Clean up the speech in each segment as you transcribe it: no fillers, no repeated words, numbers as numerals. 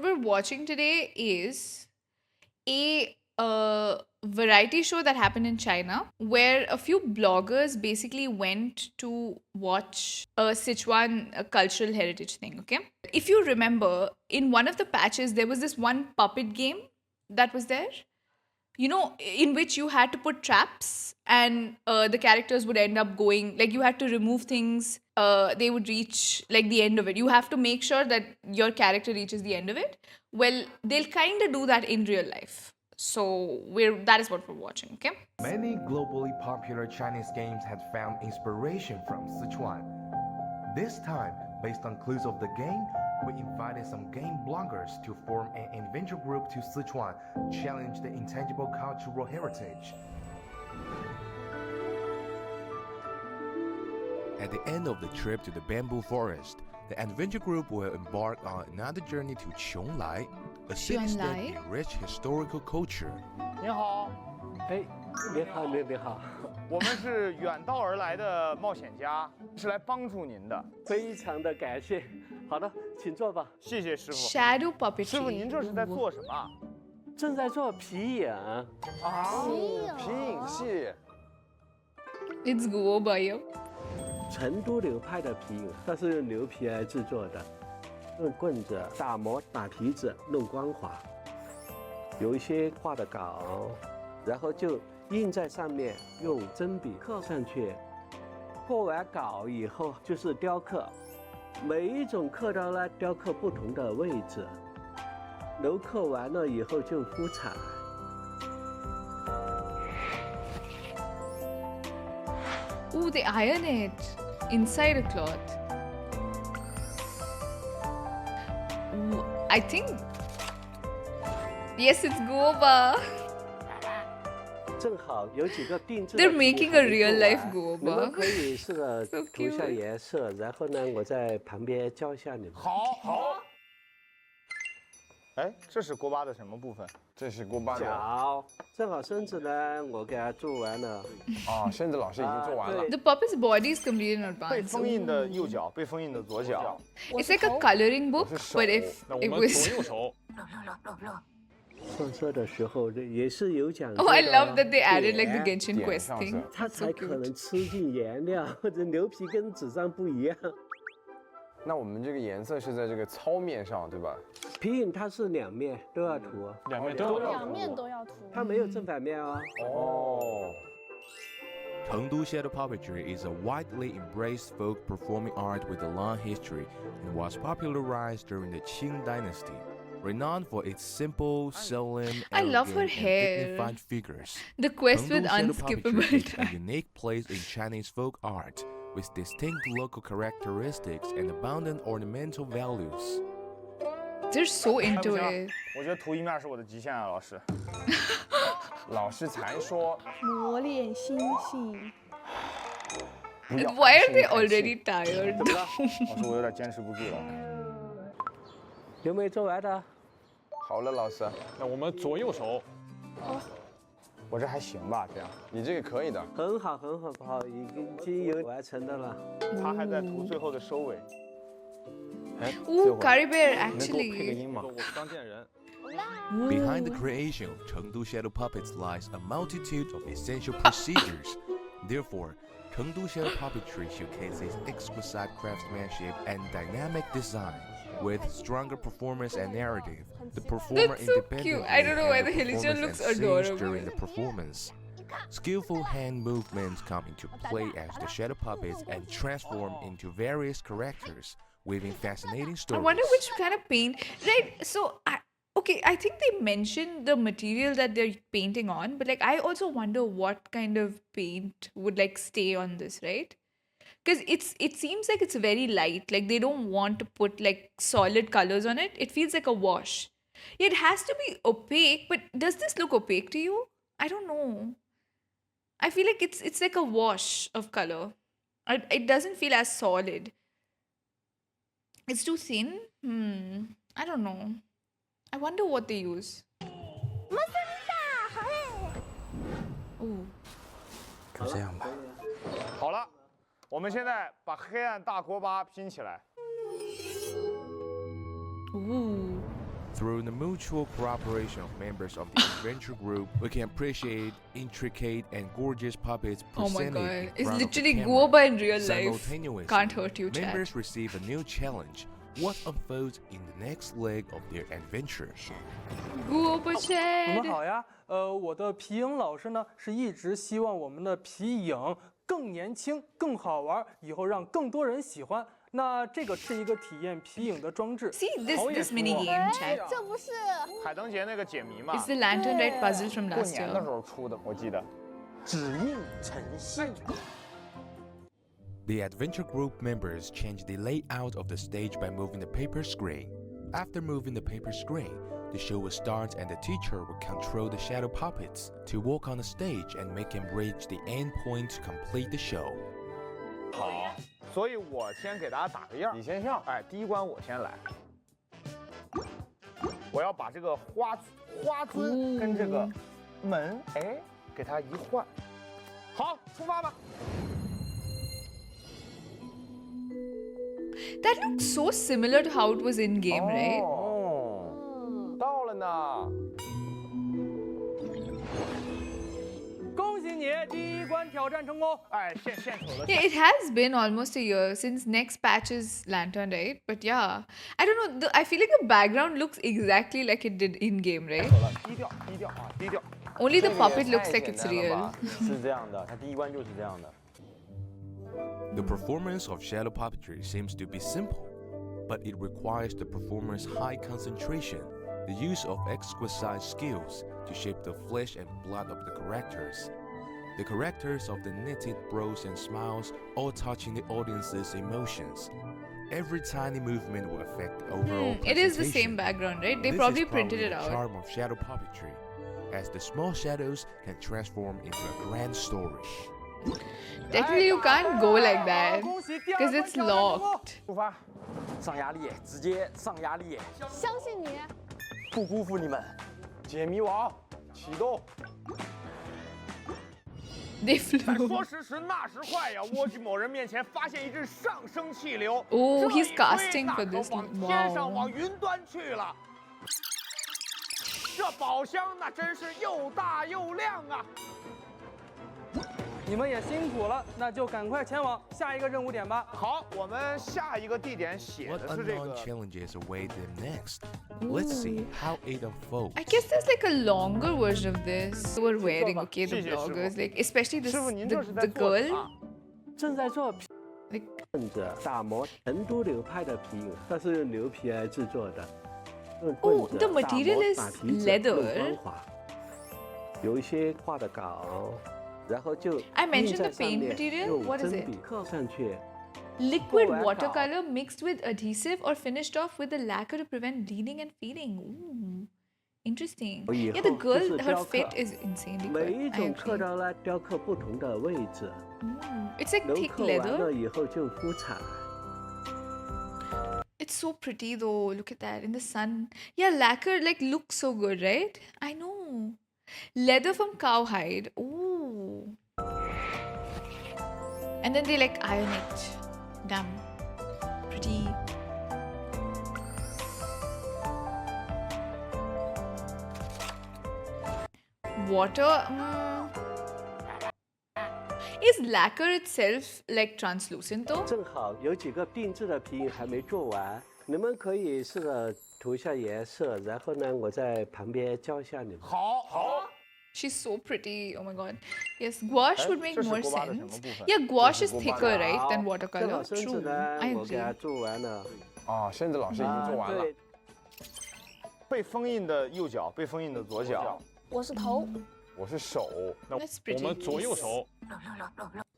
we're watching today is a variety show that happened in China where a few bloggers basically went to watch a Sichuan cultural heritage thing, okay? If you remember, in one of the patches, there was this one puppet game that was there, in which you had to put traps and the characters would end up going, like, you had to remove things, they would reach like the end of it. You have to make sure that your character reaches the end of it. Well, they'll kind of do that in real life. So that is what we're watching, okay? Many globally popular Chinese games had found inspiration from Sichuan. This time, based on clues of the game, we invited some game bloggers to form an adventure group to Sichuan, challenge the intangible cultural heritage. At the end of the trip to the bamboo forest, the adventure group will embark on another journey to Qionglai, a city steeped in rich historical culture. 你好，哎，你好，你好，我们是远道而来的冒险家，是来帮助您的。非常的感谢。好的，请坐吧。谢谢师傅。 Shadow puppetry. 师傅，您这是在做什么？正在做皮影。啊，皮影戏。 It's Guoba, yo. 成都流派的皮影，它是用牛皮来制作的，用棍子打磨、打皮子、弄光滑。有一些画的稿，然后就印在上面，用针笔刻上去。过完稿以后就是雕刻，每一种刻刀呢雕刻不同的位置。镂刻完了以后就敷彩。 Ooh, they iron it inside a cloth. Ooh, I think. Yes, it's Guoba. 正好有几个定制。 They're making a real life 你们 Guoba. 可以试着 So 涂一下 cute. 颜色，然后呢，我在旁边教一下你们。好，好。哎，这是锅巴的什么部分？这是锅巴的脚，正好身子呢，我给它做完了。啊，身子老师已经做完了。 The puppet's body is completed in 被 advance. 封印的右脚，被封印的左脚。 It's like a coloring book, 是手 but if 那我 it 们 was. 左右手。上色的时候也是有讲究 Oh, 的。 I love that they added like the 点 Genshin 点 quest 上 thing. 色它 That's so 才可 cute. 能吃进颜料，或者牛皮跟纸张不一样。那我们这个颜色是在这个糙面上，对吧？皮影它是两面都要涂，两面都要两面都要涂。它没有正反面哦。哦。 Chengdu Shadow Puppetry is a widely embraced folk performing art with a long history and was popularized during the Qing dynasty. Renowned for its simple, solemn, I love her elegant, and hair. dignified figures. The quest with Chengdu Shadow unskippable Puppetry is a time. unique place in Chinese folk art with distinct local characteristics and abundant ornamental values. They're so 哎不 into 行 it. 我觉得涂一面是我的极限啊，老师。老师才说磨练心性。不要 Why are 安 they 心看 already tired? 老师，我有点坚持不住了。有没有做完的？好了，老师，那我们左右手，我这还行吧，这样。你这个可以的。很好，很好，好，已经有完成的了。他还在涂最后的收尾。哎， Ooh, Curry Bear 能给我配个 actually. 音吗？我当见人。 Behind the creation of Chengdu Shadow Puppets lies a multitude of essential procedures. Therefore, Chengdu Shadow Puppetry showcases exquisite craftsmanship and dynamic design. With stronger performance and narrative, the performer That's so independently cute. I don't know why handles the Hillian performance looks and sings adorable. during the performance. Skillful hand movements come into play as the shadow puppets and transform into various characters, weaving fascinating I stories. wonder which kind of paint. Right. So, okay, I think they mentioned the material that they're painting on, but like I also wonder what kind of paint would like stay on this, right? Because it seems like it's very light. Like they don't want to put like solid colors on it. It feels like a wash. It has to be opaque, but does this look opaque to you? I don't know. I feel like it's like a wash of color. It doesn't feel as solid. It's too thin. I don't know. I wonder what they use. Ooh. 就这样吧。好了，我们现在把黑暗大锅巴拼起来。Ooh. Through the mutual cooperation of members of the adventure group, we can appreciate intricate and gorgeous puppets Oh my presented god. in It's front of the literally camera. Guoba in real life. Simultaneously, Can't hurt you, chat. members receive a new challenge. What unfolds in the next leg of their adventure? Guoba 你们 chat. 好呀，我的皮影老师呢是一直希望我们的皮影更年轻、更好玩，以后让更多人喜欢。那这个是一个体验皮影的装置。 See this 好演 this 出 mini 哦 game chat. 这不是海灯节那个解谜嘛 It's，the lantern red puzzle from 过 last 年的时 year. 候出的，我记得。指印成信。 The adventure group members change the layout of the stage by moving the paper screen. After moving the paper screen, the show will start and the teacher will control the shadow puppets to walk on the stage and make them reach the end point to complete the show. 好，所以我先给大家打个样。你先上。哎，第一关我先来。我要把这个花尊跟这个门，哎，给它一换。好，出发吧。 That looks so similar to how it was in game, right? 哦，到了呢。恭喜你，第一关挑战成功。哎，献丑了。 Yeah, it has been almost a year since next patch's lantern, right? But yeah, I don't know. I feel like the background looks exactly like it did in game, right? 走了，低调，低调啊，低调。 Only the 这个也 puppet looks 太 like 简 it's 单了 real. 吧是这样的，它第一关就是这样的。 The performance of shadow puppetry seems to be simple, but it requires the performer's high concentration, the use of exquisite skills to shape the flesh and blood of the characters. The characters of the knitted brows and smiles, all touching the audience's emotions. Every tiny movement will affect the overall It is the presentation. same background, right? They This probably is printed it the out. charm of shadow puppetry, as the small shadows can transform into a grand story. Technically, you can't go like that 恭喜第二 because 关 it's 挑战成功。 locked. 出发。上压力，直接上压力，相信你。不辜负你们。解谜王启动。 They 在 flew. 说时迟，那时快呀！蜗居某人面前发现一阵上升气流， Oh, 这一 he's 吹 casting 那 for 可 this. 往天上 Wow. 往云端去了。这宝箱那真是又大又亮啊！你们也辛苦了，那就赶快前往下一个任务点吧。好，我们下一个地点写 What 的是这 unknown 个。 challenges await them next? Let's see how it unfolds. I guess there's like a longer version of this. We're wearing, okay, the 谢谢师傅。 bloggers, like especially this 师傅，您这是在 the 做 girl. 啊？正在做 Like 棍子打磨成都流派的皮影，它是用牛皮来制作的。用 Oh, 棍子 the 打磨 material is 打皮子 leather. 弄光滑，有一些画的稿，然后就 I 印 mentioned 在 the 上 paint 面 material. 用 What is 针 it? 笔刻上去。 Liquid Oh, wow. watercolor mixed with adhesive or finished off with a lacquer to prevent bleeding and fading. Ooh, interesting. 以 Yeah, the 后就 girl, 是 her 雕刻 fit is insanely 每 good. 一 I 种刻 agree. 刀来雕刻不同的位置， It's like 镂 thick 刻完了 leather. 以后就敷彩。 It's so pretty though. Look at that in the sun. Yeah, lacquer like looks so good, right? I know. Leather from cowhide. Ooh. And then they like iron it. Damn. Pretty. Water. Is lacquer itself like translucent though? 正好有几个定制的皮影还没做完，你们可以试着涂一下颜色，然后呢，我在旁边教一下你们。好，好。 She's so pretty. Oh my god. Yes, gouache would make 这是 more Guoba 的什么 sense. 部分？ Yeah, gouache 这 is 是 Guoba thicker, 的 right, than 正 watercolor. 好身子 True. 呢 I，我给它 agree. 做完了。啊，身子老师已经做完了。对，被封印的右脚，被封印的左脚。我是头，我是手，那 That's 我 pretty. 们左右 Yes. 手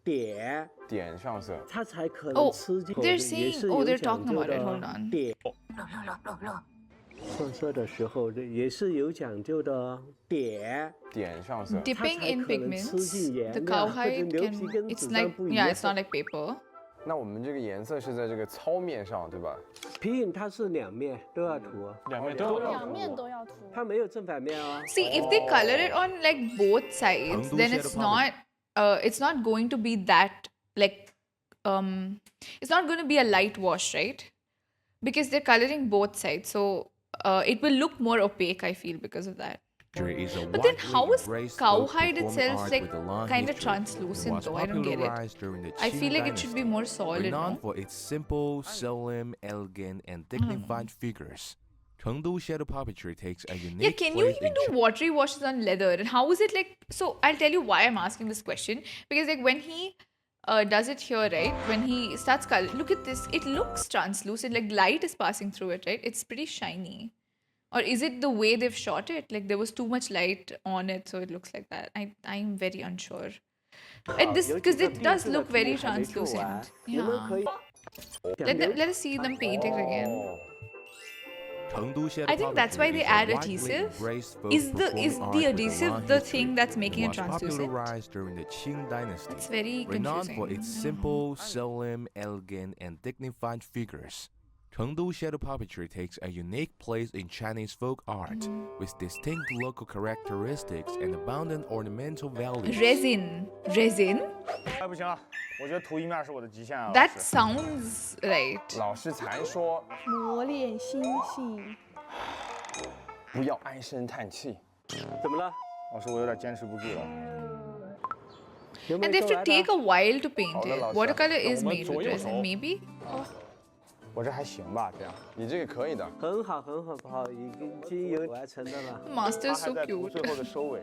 点点上色。它才可 Oh, 能吃进口的， they're 也 saying- 是 oh, 有 they're 讲 talking 究 about it. 的 Hold on. 点上色的时候也是有讲究的哦。点点上色。 Dipping 它才 in 可能吃 pigments, 进颜 the 料，或者 cowhide 牛皮 can. 跟 It's 纸张 like 不一 yeah, 样。 it's not like paper. 那我们这个颜色是在这个糙面上，对吧？皮影它是两面都要涂，两面都要两面都要涂。它没有正反面哦。 See, if they color it on like both sides, Chengdu then shadow it's not going to be that like it's not going to be a light wash, right? Because they're coloring both sides. So it will look more opaque, I feel, because of that. Is a But then widely how is embraced cowhide folk itself art like with a long kind of history. translucent Was though? I don't get it. popularized during the I Qing feel like it should be dynasty, more solid, renowned no? for its simple, solemn, elegant, and dignified figures. Chengdu shadow puppetry takes a unique Yeah, can you place even in do watery washes on leather? And how is it like? So I'll tell you why I'm asking this question. Because like when he does it here, right? When he starts color, look at this. It looks translucent. Like light is passing through it, right? It's pretty shiny. Or is it the way they've shot it? Like there was too much light on it, so it looks like that. I'm very unsure. And this 有几 because 个 it 定 does 制的 look 题 very 还没做完 translucent. 你们 Yeah. 可以 Let us see them paint it again. Chengdu shadow I think that's why puppetry they is a add widely adhesive. embraced folk Is the performing art with a adhesive long the history. thing that's making it Was translucent? popularized during the Qing dynasty. It's very Renowned confusing. for its simple, solemn, elegant, and dignified figures. Chengdu shadow puppetry takes a unique place in Chinese folk art, with distinct local characteristics and abundant ornamental values. Resin? 哎，不行了，我觉得涂一面是我的极限啊。 That sounds right. 老师才说磨练心性。不要唉声叹气。怎么了？老师，我有点坚持不住了。有没 And 有 they have 做 to 完 take 的？ a while to paint Hao le, it. lao Watercolor sư. is made with resin, maybe? 我这还行吧，这样。你这个可以的。很好，很好，已经有完成的了。The master 他 is 还 so 在涂 cute. 最后的收尾。